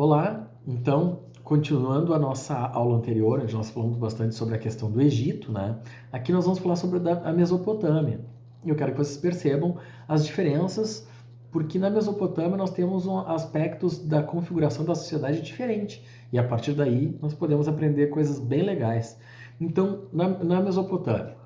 Olá, então, continuando a nossa aula anterior, onde nós falamos bastante sobre a questão do Egito, né? Aqui nós vamos falar sobre a Mesopotâmia. Eu quero que vocês percebam as diferenças, porque na Mesopotâmia nós temos aspectos da configuração da sociedade diferente, e a partir daí nós podemos aprender coisas bem legais. Então, na Mesopotâmia,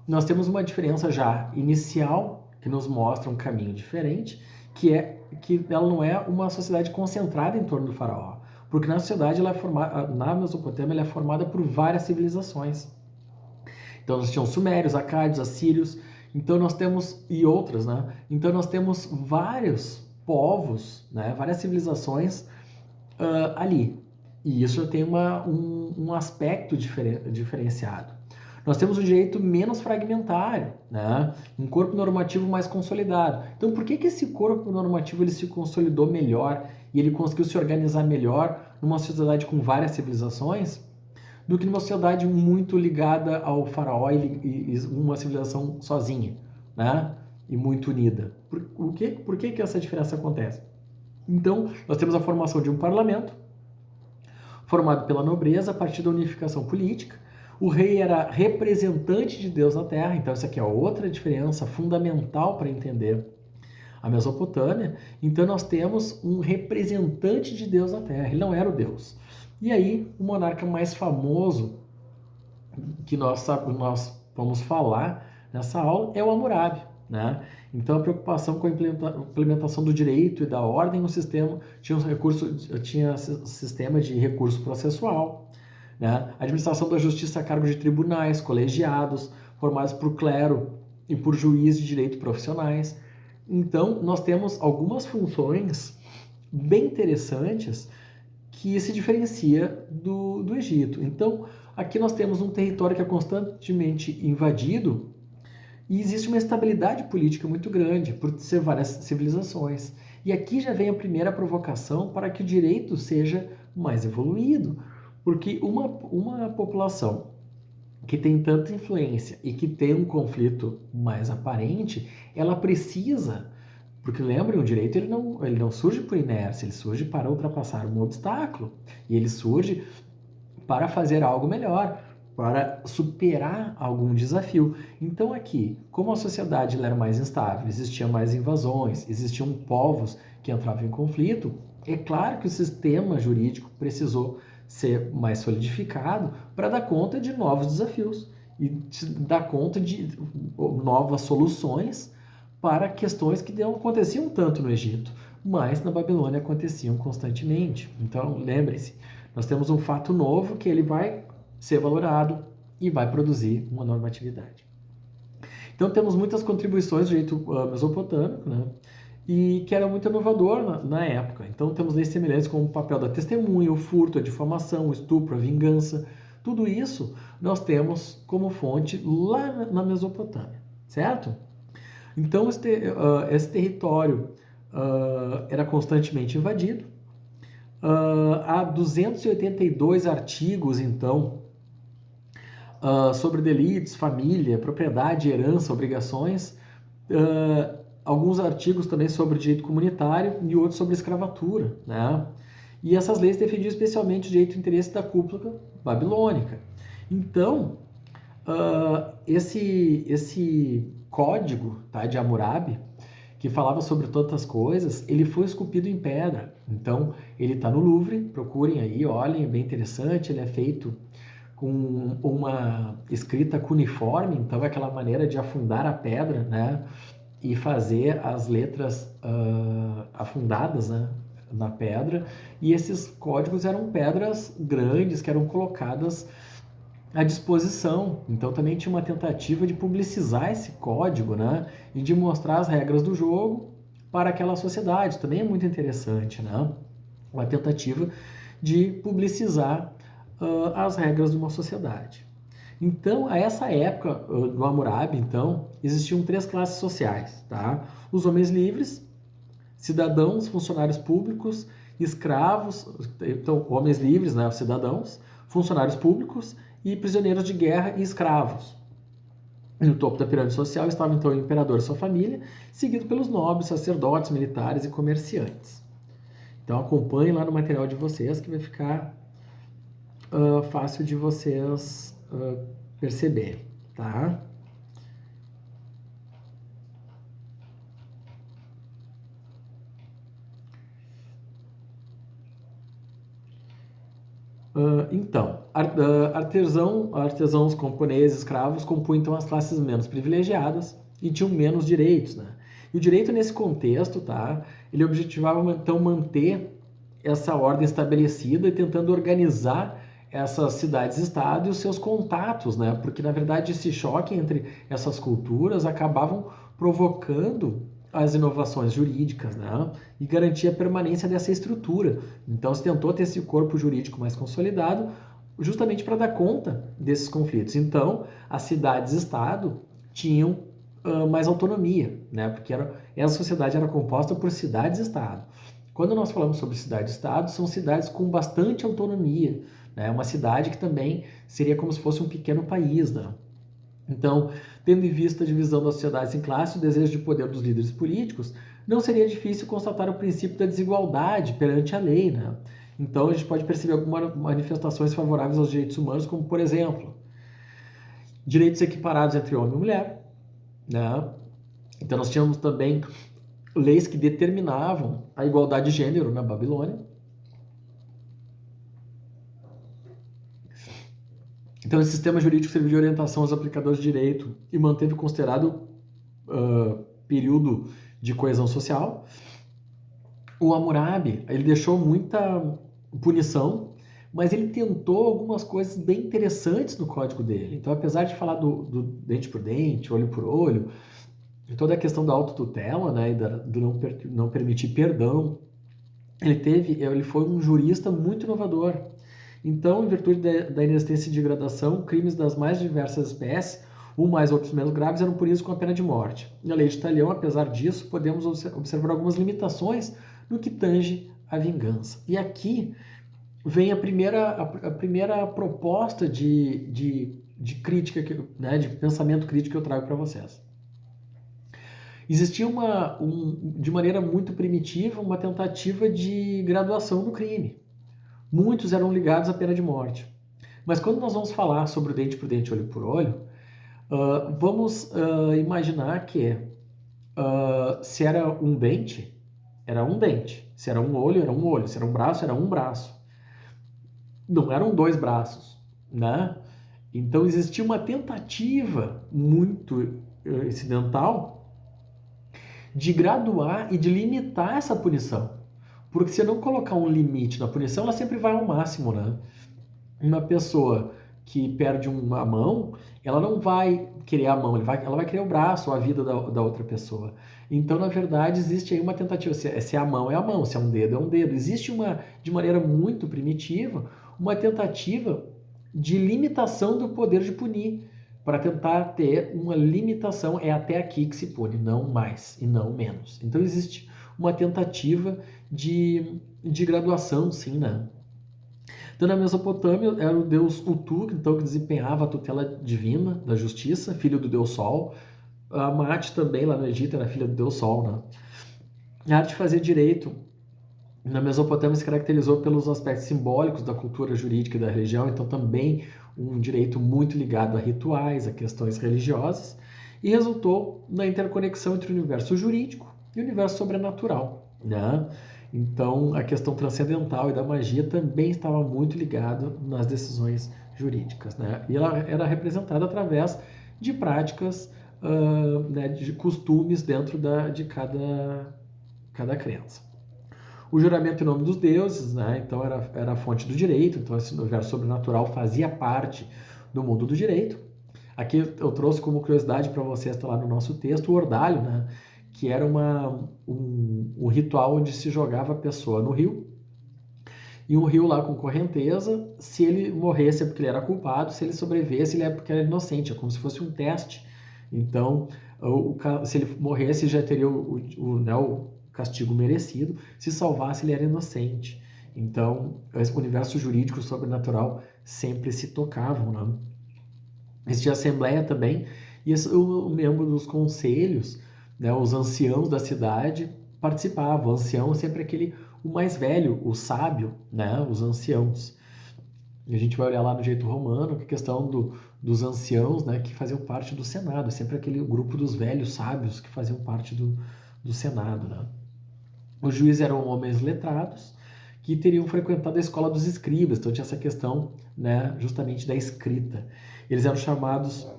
nós temos uma diferença já inicial, que nos mostra um caminho diferente, que é que ela não é uma sociedade concentrada em torno do faraó, porque na sociedade na Mesopotâmia ela é formada por várias civilizações. Então nós tínhamos sumérios, acádios, assírios, então nós temos e outras, né? Então nós temos vários povos, né? Várias civilizações ali, e isso tem um aspecto diferenciado. Nós temos um direito menos fragmentário, né? Um corpo normativo mais consolidado. Então, por que esse corpo normativo ele se consolidou melhor e ele conseguiu se organizar melhor numa sociedade com várias civilizações do que numa sociedade muito ligada ao faraó e uma civilização sozinha, né? E muito unida? Por que essa diferença acontece? Então, nós temos a formação de um parlamento formado pela nobreza a partir da unificação política. O rei era representante de Deus na terra, então essa aqui é outra diferença fundamental para entender a Mesopotâmia. Então nós temos um representante de Deus na terra, ele não era o Deus. E aí o monarca mais famoso que nós vamos falar nessa aula é o Hammurabi, né? Então a preocupação com a implementação do direito e da ordem no sistema tinha sistema de recurso processual, né? A administração da justiça a cargo de tribunais, colegiados, formados por clero e por juízes de direito profissionais. Então, nós temos algumas funções bem interessantes que se diferencia do Egito. Então, aqui nós temos um território que é constantemente invadido e existe uma estabilidade política muito grande por ser várias civilizações. E aqui já vem a primeira provocação para que o direito seja mais evoluído. Porque uma população que tem tanta influência e que tem um conflito mais aparente, ela precisa, porque lembrem, o direito ele não surge por inércia, ele surge para ultrapassar um obstáculo, e ele surge para fazer algo melhor, para superar algum desafio. Então aqui, como a sociedade ela era mais instável, existiam mais invasões, existiam povos que entravam em conflito, é claro que o sistema jurídico precisou ser mais solidificado para dar conta de novos desafios e dar conta de novas soluções para questões que não aconteciam tanto no Egito, mas na Babilônia aconteciam constantemente. Então, lembre-se, nós temos um fato novo que ele vai ser valorado e vai produzir uma normatividade. Então, temos muitas contribuições do direito mesopotâmico, né? E que era muito inovador na época. Então temos leis semelhantes como o papel da testemunha, o furto, a difamação, o estupro, a vingança. Tudo isso nós temos como fonte lá na Mesopotâmia, certo? Então esse território era constantemente invadido. Há 282 artigos, então, sobre delitos, família, propriedade, herança, obrigações, alguns artigos também sobre direito comunitário e outros sobre escravatura, né? E essas leis defendiam especialmente o direito e interesse da cúpula babilônica. Então, esse código, tá, de Hammurabi, que falava sobre tantas coisas, ele foi esculpido em pedra. Então, ele está no Louvre, procurem aí, olhem, é bem interessante, ele é feito com uma escrita cuneiforme, então é aquela maneira de afundar a pedra, né? E fazer as letras afundadas, né, na pedra, e esses códigos eram pedras grandes que eram colocadas à disposição. Então também tinha uma tentativa de publicizar esse código, né, e de mostrar as regras do jogo para aquela sociedade. Também é muito interessante, né, uma tentativa de publicizar as regras de uma sociedade. Então, a essa época do Hammurabi, então, existiam 3 classes sociais, tá? Os homens livres, cidadãos, funcionários públicos, escravos, então, homens livres, né, os cidadãos, funcionários públicos e prisioneiros de guerra e escravos. E no topo da pirâmide social estava, então, o imperador e sua família, seguido pelos nobres, sacerdotes, militares e comerciantes. Então acompanhe lá no material de vocês que vai ficar fácil de vocês perceberem, tá? Então, artesãos camponeses, escravos compunham então as classes menos privilegiadas e tinham menos direitos, né? E o direito nesse contexto, tá? Ele objetivava então manter essa ordem estabelecida e tentando organizar essas cidades-estado e os seus contatos, né? Porque na verdade esse choque entre essas culturas acabavam provocando as inovações jurídicas, né? E garantia a permanência dessa estrutura. Então se tentou ter esse corpo jurídico mais consolidado, justamente para dar conta desses conflitos. Então as cidades-estado tinham mais autonomia, né? Porque essa sociedade era composta por cidades-estado. Quando nós falamos sobre cidade-estado, são cidades com bastante autonomia, né? Uma cidade que também seria como se fosse um pequeno país, né? Então, tendo em vista a divisão das sociedades em classes e o desejo de poder dos líderes políticos, não seria difícil constatar o princípio da desigualdade perante a lei, né? Então, a gente pode perceber algumas manifestações favoráveis aos direitos humanos, como, por exemplo, direitos equiparados entre homem e mulher, né? Então, nós tínhamos também leis que determinavam a igualdade de gênero na Babilônia. Então, esse sistema jurídico serviu de orientação aos aplicadores de direito e manteve considerado período de coesão social. O Hammurabi, ele deixou muita punição, mas ele tentou algumas coisas bem interessantes no código dele. Então, apesar de falar do dente por dente, olho por olho, toda a questão da autotutela, né, e do não permitir perdão, ele foi um jurista muito inovador. Então, em virtude da inexistência de gradação, crimes das mais diversas espécies, mais outros menos graves, eram punidos com a pena de morte. Na lei de Talião, apesar disso, podemos observar algumas limitações no que tange à vingança. E aqui vem a primeira proposta de crítica, né, de pensamento crítico que eu trago para vocês. Existia de maneira muito primitiva uma tentativa de graduação do crime. Muitos eram ligados à pena de morte. Mas quando nós vamos falar sobre o dente por dente, olho por olho, vamos imaginar que se era um dente, era um dente. Se era um olho, era um olho. Se era um braço, era um braço. Não eram dois braços, né? Então existia uma tentativa muito incidental de graduar e de limitar essa punição. Porque se eu não colocar um limite na punição, ela sempre vai ao máximo, né? Uma pessoa que perde uma mão, ela não vai querer a mão, ela vai querer o braço ou a vida da outra pessoa. Então, na verdade, existe aí uma tentativa. Se é a mão, é a mão. Se é um dedo, é um dedo. Existe de maneira muito primitiva, uma tentativa de limitação do poder de punir, para tentar ter uma limitação. É até aqui que se pune, não mais e não menos. Então, existe uma tentativa de graduação, sim, né? Então, na Mesopotâmia, era o deus Utu, então, que desempenhava a tutela divina da justiça, filho do deus Sol. A Maat também, lá no Egito, era filha do deus Sol, né? A arte de fazer direito na Mesopotâmia se caracterizou pelos aspectos simbólicos da cultura jurídica e da religião, então também um direito muito ligado a rituais, a questões religiosas, e resultou na interconexão entre o universo jurídico e o universo sobrenatural, né? Então, a questão transcendental e da magia também estava muito ligado nas decisões jurídicas, né? E ela era representada através de práticas, né, de costumes dentro de cada crença. O juramento em nome dos deuses, né? Então era a fonte do direito, então esse universo sobrenatural fazia parte do mundo do direito. Aqui eu trouxe como curiosidade para vocês, está lá no nosso texto, o ordalho, né? Que era um ritual onde se jogava a pessoa no rio, e um rio lá com correnteza. Se ele morresse é porque ele era culpado, se ele sobrevivesse ele é porque era inocente, é como se fosse um teste. Então, se ele morresse já teria o castigo merecido, se salvasse ele era inocente. Então, o universo jurídico sobrenatural sempre se tocavam, né? Existia assembleia também, e o membro dos conselhos, né, os anciãos da cidade, participava. O ancião é sempre o mais velho, o sábio, né? Os anciãos. E a gente vai olhar lá no direito romano que a questão dos anciãos, né, que faziam parte do Senado, é sempre aquele grupo dos velhos sábios que faziam parte do Senado. Né? Os juízes eram homens letrados que teriam frequentado a escola dos escribas, então tinha essa questão, né, justamente da escrita. Eles eram chamados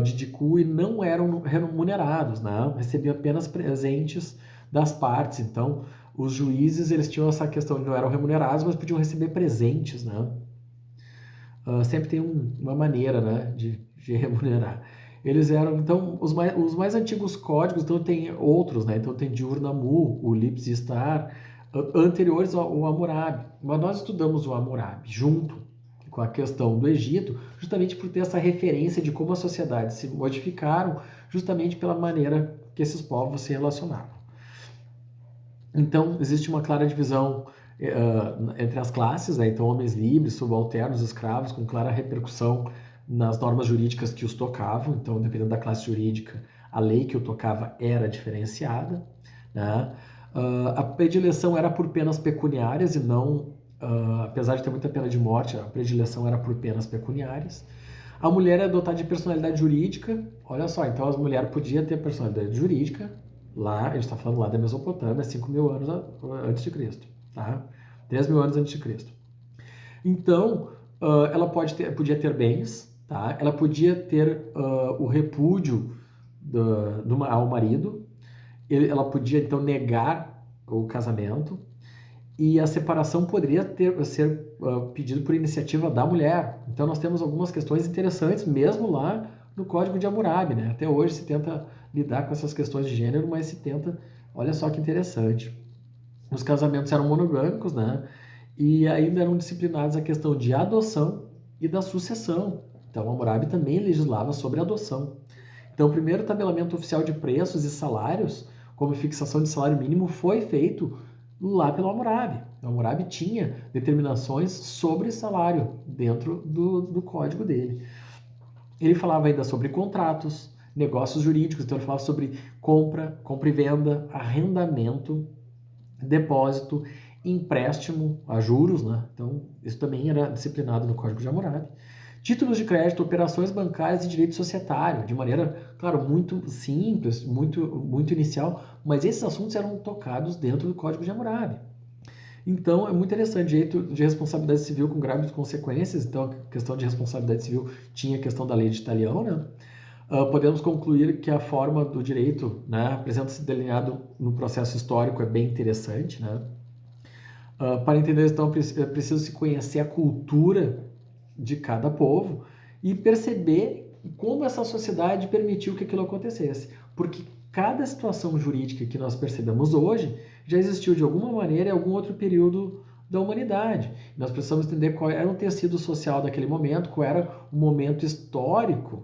de dicu e não eram remunerados, né? Recebiam apenas presentes das partes. Então, os juízes eles tinham essa questão de não eram remunerados, mas podiam receber presentes, né? Sempre tem uma maneira, né, de remunerar. Eles eram, então, os mais antigos códigos, então tem outros, né? Então tem Diurnamu, o Lips Star, anteriores ao Hammurabi. Mas nós estudamos o Hammurabi junto com a questão do Egito, justamente por ter essa referência de como as sociedades se modificaram, justamente pela maneira que esses povos se relacionavam. Então, existe uma clara divisão entre as classes, né? Então homens livres, subalternos, escravos, com clara repercussão nas normas jurídicas que os tocavam. Então, dependendo da classe jurídica, a lei que o tocava era diferenciada, né? A predileção era por penas pecuniárias e não, apesar de ter muita pena de morte, a predileção era por penas pecuniárias. A mulher é dotada de personalidade jurídica. Olha só, então as mulheres podiam ter personalidade jurídica. Lá, a gente está falando lá da Mesopotâmia, 5.000 anos antes de Cristo, tá? 3.000 anos antes de Cristo. Então, ela podia ter bens, tá? Ela podia ter o repúdio ao marido, ela podia, então, negar o casamento, e a separação poderia ser pedido por iniciativa da mulher. Então, nós temos algumas questões interessantes, mesmo lá no Código de Hammurabi, né? Até hoje se tenta lidar com essas questões de gênero, mas se tenta, olha só que interessante. Os casamentos eram monogâmicos, né? E ainda eram disciplinados a questão de adoção e da sucessão. Então, Hammurabi também legislava sobre adoção. Então, o primeiro tabelamento oficial de preços e salários, como fixação de salário mínimo, foi feito lá pelo Hammurabi. O Hammurabi tinha determinações sobre salário dentro do código dele. Ele falava ainda sobre contratos, negócios jurídicos, então ele falava sobre compra e venda, arrendamento, depósito, empréstimo a juros, né? Então isso também era disciplinado no Código de Hammurabi. Títulos de crédito, operações bancárias e direito societário, de maneira, claro, muito simples, muito inicial, mas esses assuntos eram tocados dentro do Código de Hammurabi. Então, é muito interessante, direito de responsabilidade civil com graves consequências. Então, a questão de responsabilidade civil tinha a questão da lei de Italião, né? Podemos concluir que a forma do direito, né, apresenta-se delineado no processo histórico, é bem interessante, né? Para entender, então, é preciso se conhecer a cultura de cada povo e perceber como essa sociedade permitiu que aquilo acontecesse. Porque cada situação jurídica que nós percebemos hoje já existiu de alguma maneira em algum outro período da humanidade. Nós precisamos entender qual era o tecido social daquele momento, qual era o momento histórico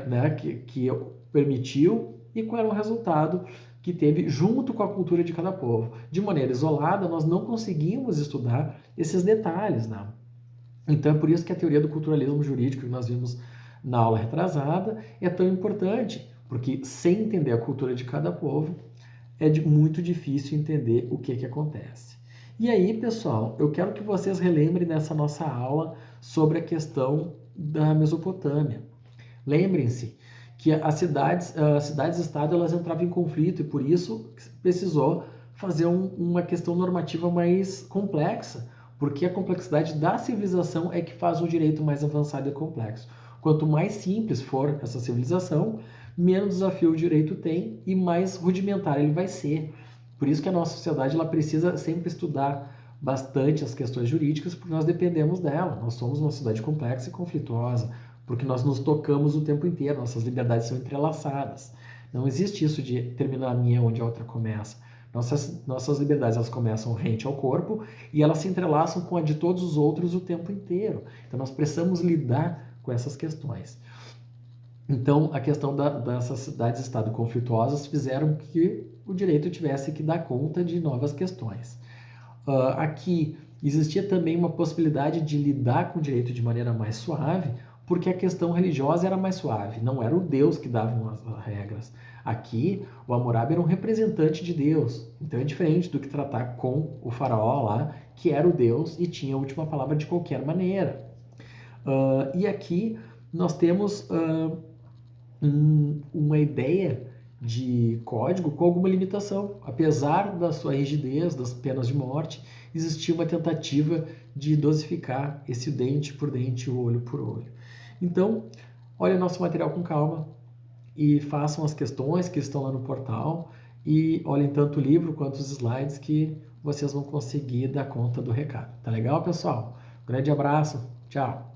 né, que permitiu e qual era o resultado que teve junto com a cultura de cada povo. De maneira isolada, nós não conseguimos estudar esses detalhes, né? Então é por isso que a teoria do culturalismo jurídico que nós vimos na aula retrasada é tão importante, porque sem entender a cultura de cada povo, é muito difícil entender o que acontece. E aí, pessoal, eu quero que vocês relembrem dessa nossa aula sobre a questão da Mesopotâmia. Lembrem-se que as cidades-estado elas entravam em conflito e por isso precisou fazer uma questão normativa mais complexa, porque a complexidade da civilização é que faz um direito mais avançado e complexo. Quanto mais simples for essa civilização, menos desafio o direito tem e mais rudimentar ele vai ser. Por isso que a nossa sociedade ela precisa sempre estudar bastante as questões jurídicas, porque nós dependemos dela. Nós somos uma sociedade complexa e conflituosa, porque nós nos tocamos o tempo inteiro, nossas liberdades são entrelaçadas. Não existe isso de terminar a minha onde a outra começa. Nossas liberdades elas começam rente ao corpo e elas se entrelaçam com a de todos os outros o tempo inteiro. Então nós precisamos lidar com essas questões. Então, a questão dessas cidades-estado conflituosas fizeram que o direito tivesse que dar conta de novas questões. Aqui existia também uma possibilidade de lidar com o direito de maneira mais suave, porque a questão religiosa era mais suave, não era o Deus que dava as regras. Aqui, o Hammurabi era um representante de Deus, então é diferente do que tratar com o faraó lá, que era o Deus e tinha a última palavra de qualquer maneira. E aqui nós temos uma ideia de código com alguma limitação. Apesar da sua rigidez, das penas de morte, existia uma tentativa de dosificar esse dente por dente, o olho por olho. Então, olhem nosso material com calma e façam as questões que estão lá no portal e olhem tanto o livro quanto os slides que vocês vão conseguir dar conta do recado. Tá legal, pessoal? Um grande abraço. Tchau.